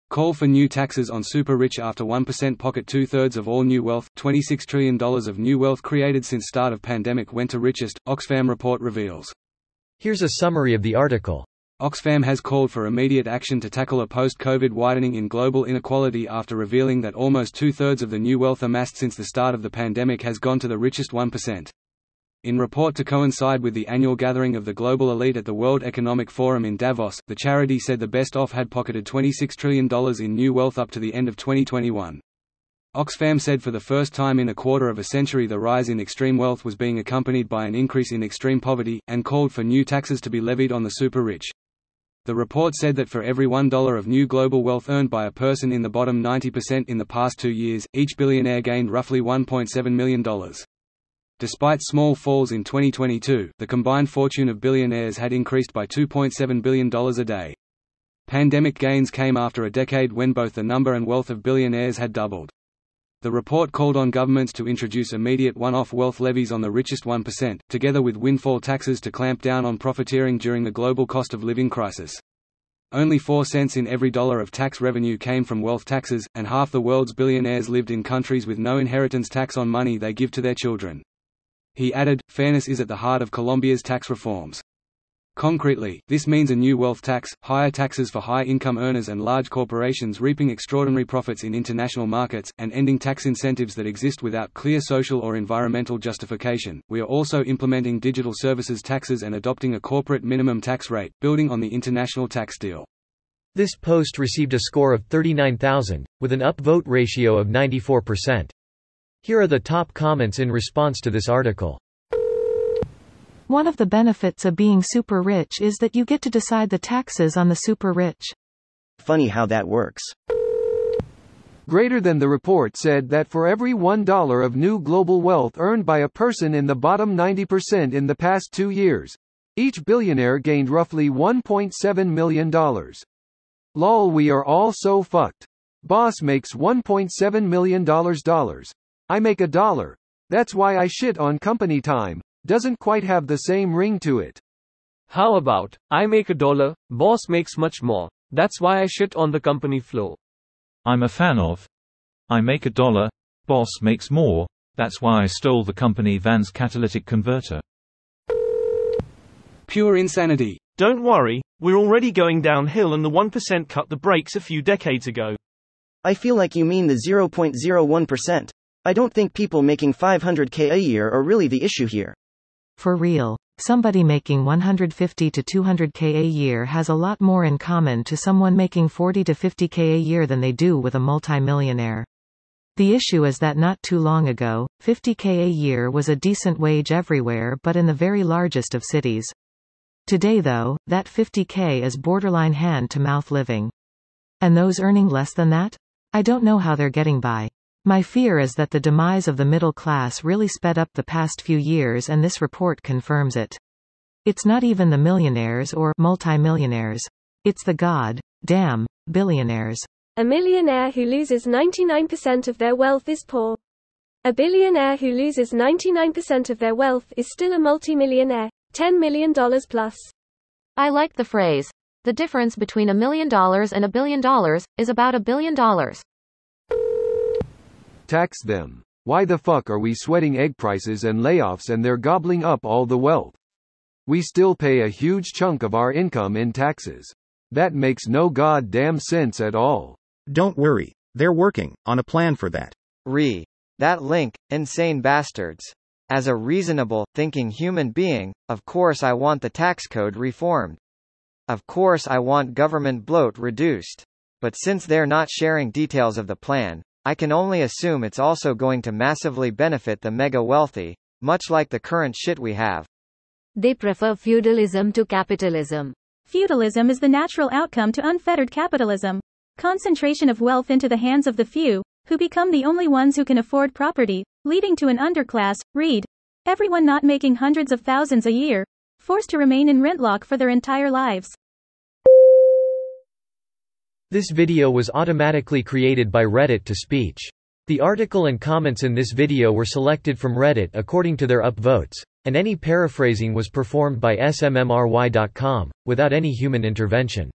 Call for new taxes on super-rich after 1% pocket two-thirds of all new wealth. $26 trillion of new wealth created since start of pandemic went to richest, Oxfam report reveals. Here's a summary of the article. Oxfam has called for immediate action to tackle a post-COVID widening in global inequality after revealing that almost two-thirds of the new wealth amassed since the start of the pandemic has gone to the richest 1%. In report to coincide with the annual gathering of the global elite at the World Economic Forum in Davos, the charity said the best off had pocketed $26 trillion in new wealth up to the end of 2021. Oxfam said for the first time in a quarter of a century the rise in extreme wealth was being accompanied by an increase in extreme poverty, and called for new taxes to be levied on the super-rich. The report said that for every $1 of new global wealth earned by a person in the bottom 90% in the past 2 years, each billionaire gained roughly $1.7 million. Despite small falls in 2022, the combined fortune of billionaires had increased by $2.7 billion a day. Pandemic gains came after a decade when both the number and wealth of billionaires had doubled. The report called on governments to introduce immediate one-off wealth levies on the richest 1%, together with windfall taxes to clamp down on profiteering during the global cost of living crisis. Only 4 cents in every dollar of tax revenue came from wealth taxes, and half the world's billionaires lived in countries with no inheritance tax on money they give to their children. He added, fairness is at the heart of Colombia's tax reforms. Concretely, this means a new wealth tax, higher taxes for high-income earners and large corporations reaping extraordinary profits in international markets, and ending tax incentives that exist without clear social or environmental justification. We are also implementing digital services taxes and adopting a corporate minimum tax rate, building on the international tax deal. This post received a score of 39,000, with an upvote ratio of 94%. Here are the top comments in response to this article. One of the benefits of being super rich is that you get to decide the taxes on the super rich. Funny how that works. Greater than the report said that for every $1 of new global wealth earned by a person in the bottom 90% in the past 2 years, each billionaire gained roughly $1.7 million. Lol, we are all so fucked. Boss makes $1.7 million. I make $1. That's why I shit on company time. Doesn't quite have the same ring to it. How about, I make $1, boss makes much more. That's why I shit on the company floor. I'm a fan of. I make $1, boss makes more. That's why I stole the company van's catalytic converter. Pure insanity. Don't worry, we're already going downhill and the 1% cut the brakes a few decades ago. I feel like you mean the 0.01%. I don't think people making $500K a year are really the issue here. For real. Somebody making $150 to $200K a year has a lot more in common to someone making $40 to $50K a year than they do with a multimillionaire. The issue is that not too long ago, $50K a year was a decent wage everywhere but in the very largest of cities. Today though, that $50K is borderline hand-to-mouth living. And those earning less than that? I don't know how they're getting by. My fear is that the demise of the middle class really sped up the past few years, and this report confirms it. It's not even the millionaires or multimillionaires. It's the god-damn billionaires. A millionaire who loses 99% of their wealth is poor. A billionaire who loses 99% of their wealth is still a multimillionaire, $10 million plus. I like the phrase. The difference between $1 million and $1 billion is about $1 billion. Tax them. Why the fuck are we sweating egg prices and layoffs and they're gobbling up all the wealth? We still pay a huge chunk of our income in taxes. That makes no goddamn sense at all. Don't worry, they're working on a plan for that. That link, insane bastards. As a reasonable, thinking human being, of course I want the tax code reformed. Of course I want government bloat reduced. But since they're not sharing details of the plan, I can only assume it's also going to massively benefit the mega wealthy, much like the current shit we have. They prefer feudalism to capitalism. Feudalism is the natural outcome to unfettered capitalism. Concentration of wealth into the hands of the few, who become the only ones who can afford property, leading to an underclass, read. Everyone not making hundreds of thousands a year, forced to remain in rent lock for their entire lives. This video was automatically created by Reddit to speech. The article and comments in this video were selected from Reddit according to their upvotes, and any paraphrasing was performed by smmry.com, without any human intervention.